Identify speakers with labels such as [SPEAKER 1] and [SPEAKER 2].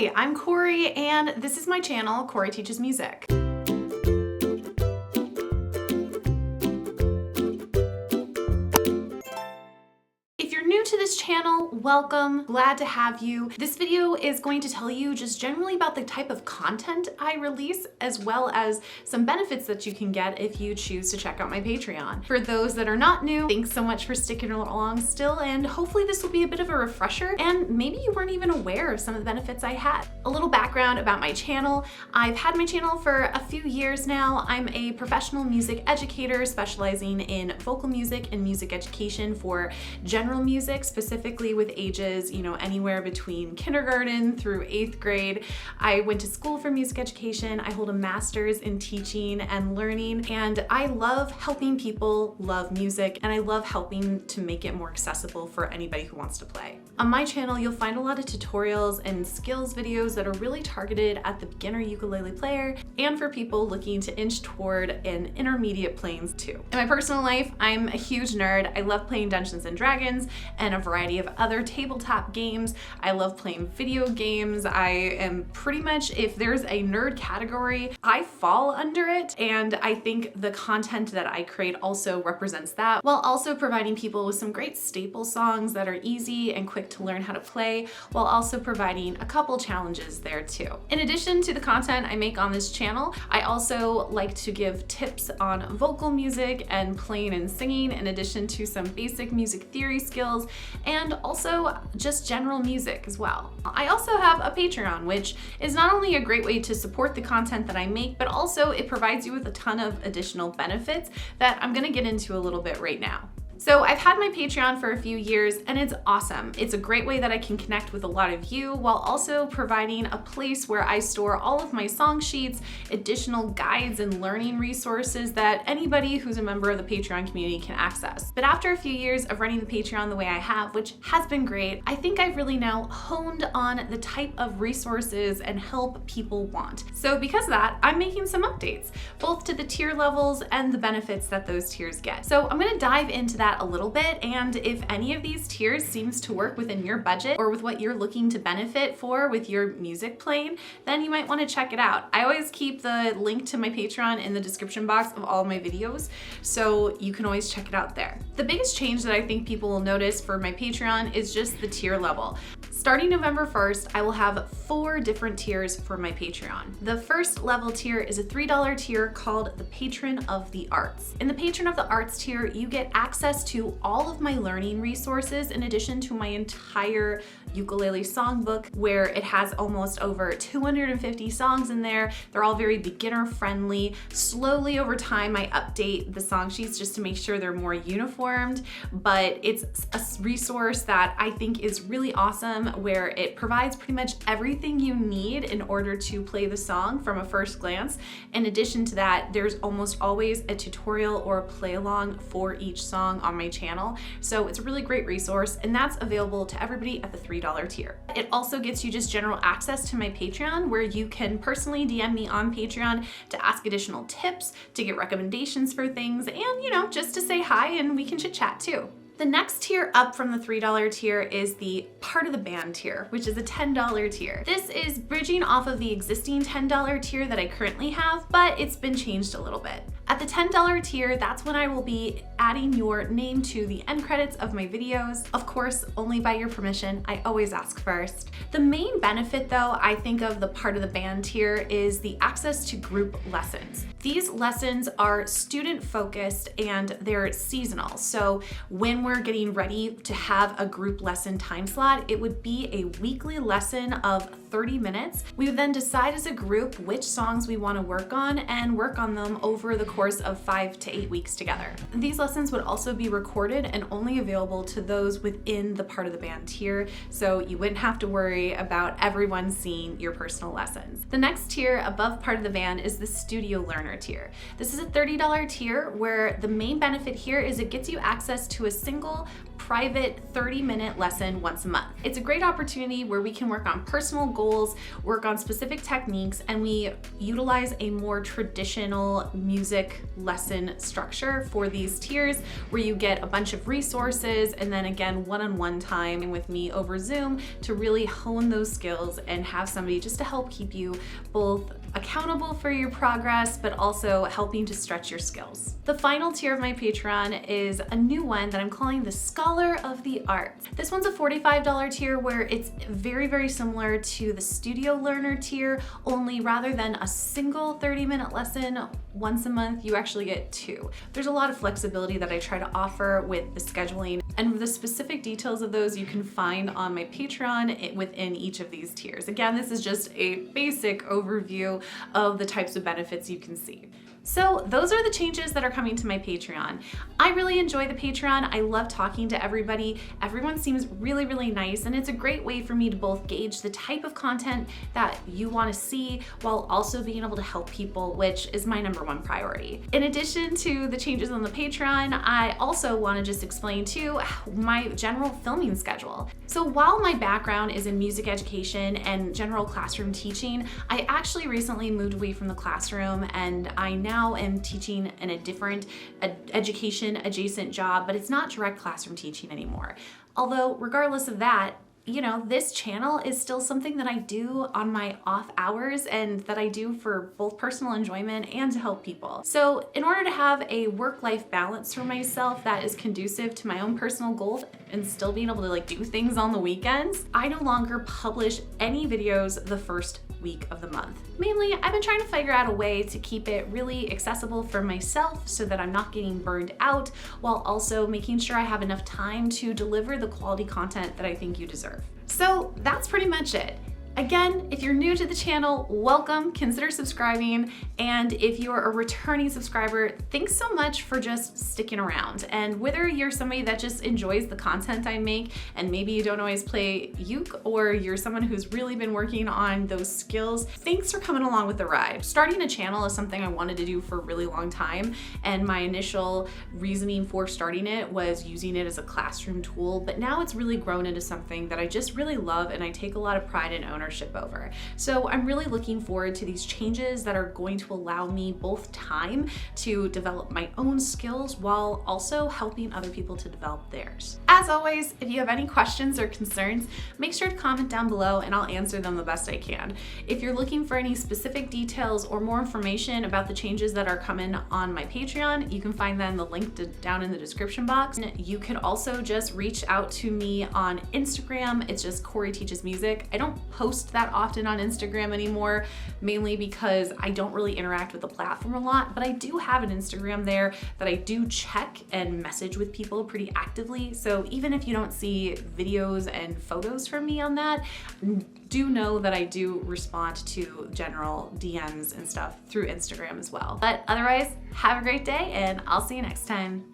[SPEAKER 1] Hi, I'm Cory, and this is my channel, Cory Teaches Music. If you're new to this channel, welcome, glad to have you. This video is going to tell you just generally about the type of content I release, as well as some benefits that you can get if you choose to check out my Patreon. For those that are not new, thanks so much for sticking along still, and hopefully this will be a bit of a refresher, and maybe you weren't even aware of some of the benefits I had. A little background about my channel. I've had my channel for a few years now. I'm a professional music educator specializing in vocal music and music education for general music, specifically with ages, anywhere between kindergarten through 8th grade. I went to school for music education. I hold a master's in teaching and learning, and I love helping people love music, and I love helping to make it more accessible for anybody who wants to play. On my channel, you'll find a lot of tutorials and skills videos that are really targeted at the beginner ukulele player and for people looking to inch toward an intermediate playing too. In my personal life, I'm a huge nerd. I love playing Dungeons and Dragons and a variety of other tabletop games. I love playing video games. I am pretty much, if there's a nerd category, I fall under it, and I think the content that I create also represents that, while also providing people with some great staple songs that are easy and quick to learn how to play, while also providing a couple challenges there too. In addition to the content I make on this channel, I also like to give tips on vocal music and playing and singing, in addition to some basic music theory skills, and also just general music as well. I also have a Patreon, which is not only a great way to support the content that I make, but also it provides you with a ton of additional benefits that I'm gonna get into a little bit right now. So I've had my Patreon for a few years, and it's awesome. It's a great way that I can connect with a lot of you while also providing a place where I store all of my song sheets, additional guides and learning resources that anybody who's a member of the Patreon community can access. But after a few years of running the Patreon the way I have, which has been great, I think I've really now honed on the type of resources and help people want. So because of that, I'm making some updates, both to the tier levels and the benefits that those tiers get. So I'm gonna dive into that a little bit, and if any of these tiers seems to work within your budget or with what you're looking to benefit for with your music playing, then you might want to check it out. I always keep the link to my Patreon in the description box of all my videos, so you can always check it out there. The biggest change that I think people will notice for my Patreon is just the tier level. Starting November 1st, I will have 4 different tiers for my Patreon. The first level tier is a $3 tier called the Patron of the Arts. In the Patron of the Arts tier, you get access to all of my learning resources in addition to my entire ukulele songbook, where it has almost over 250 songs in there. They're all very beginner friendly. Slowly over time, I update the song sheets just to make sure they're more uniformed, but it's a resource that I think is really awesome, where it provides pretty much everything you need in order to play the song from a first glance. In addition to that, there's almost always a tutorial or a play along for each song on my channel. So it's a really great resource, and that's available to everybody at the $3 tier. It also gets you just general access to my Patreon, where you can personally DM me on Patreon to ask additional tips, to get recommendations for things, and just to say hi, and we can chit chat too. The next tier up from the $3 tier is the part of the band tier, which is a $10 tier. This is bridging off of the existing $10 tier that I currently have, but it's been changed a little bit. At the $10 tier, that's when I will be adding your name to the end credits of my videos. Of course, only by your permission. I always ask first. The main benefit, though, I think of the part of the band tier is the access to group lessons. These lessons are student focused and they're seasonal. So when we're getting ready to have a group lesson time slot, it would be a weekly lesson of 30 minutes. We would then decide as a group which songs we want to work on and work on them over the course of 5 to 8 weeks together. These lessons would also be recorded and only available to those within the part of the band tier, so you wouldn't have to worry about everyone seeing your personal lessons. The next tier above part of the band is the studio learner tier. This is a $30 tier where the main benefit here is it gets you access to a single private 30-minute lesson once a month. It's a great opportunity where we can work on personal goals, work on specific techniques, and we utilize a more traditional music lesson structure for these tiers where you get a bunch of resources and then again one-on-one time with me over Zoom to really hone those skills and have somebody just to help keep you both accountable for your progress, but also helping to stretch your skills. The final tier of my Patreon is a new one that I'm calling the Scholar of the Arts. This one's a $45 tier where it's very, very similar to the Studio Learner tier, only rather than a single 30-minute lesson once a month, you actually get 2. There's a lot of flexibility that I try to offer with the scheduling, and the specific details of those you can find on my Patreon within each of these tiers. Again, this is just a basic overview of the types of benefits you can see. So those are the changes that are coming to my Patreon. I really enjoy the Patreon. I love talking to everybody. Everyone seems really, really nice, and it's a great way for me to both gauge the type of content that you want to see while also being able to help people, which is my #1 priority. In addition to the changes on the Patreon, I also want to just explain too my general filming schedule. So while my background is in music education and general classroom teaching, I actually recently moved away from the classroom, and I now am teaching in a different education adjacent job, but it's not direct classroom teaching anymore. Although regardless of that, you know, this channel is still something that I do on my off hours and that I do for both personal enjoyment and to help people. So in order to have a work-life balance for myself that is conducive to my own personal goals and still being able to do things on the weekends, I no longer publish any videos the first week of the month. Mainly, I've been trying to figure out a way to keep it really accessible for myself so that I'm not getting burned out, while also making sure I have enough time to deliver the quality content that I think you deserve. So that's pretty much it. Again, if you're new to the channel, welcome, consider subscribing, and if you're a returning subscriber, thanks so much for just sticking around. And whether you're somebody that just enjoys the content I make and maybe you don't always play uke, or you're someone who's really been working on those skills, thanks for coming along with the ride. Starting a channel is something I wanted to do for a really long time, and my initial reasoning for starting it was using it as a classroom tool, but now it's really grown into something that I just really love and I take a lot of pride and ownership over. So I'm really looking forward to these changes that are going to allow me both time to develop my own skills while also helping other people to develop theirs. As always, if you have any questions or concerns, make sure to comment down below and I'll answer them the best I can. If you're looking for any specific details or more information about the changes that are coming on my Patreon, you can find that in the link down in the description box. You could also just reach out to me on Instagram. It's just Cory Teaches Music. I don't post that often on Instagram anymore, mainly because I don't really interact with the platform a lot, but I do have an Instagram there that I do check and message with people pretty actively. So even if you don't see videos and photos from me on that, do know that I do respond to general DMs and stuff through Instagram as well. But otherwise, have a great day and I'll see you next time.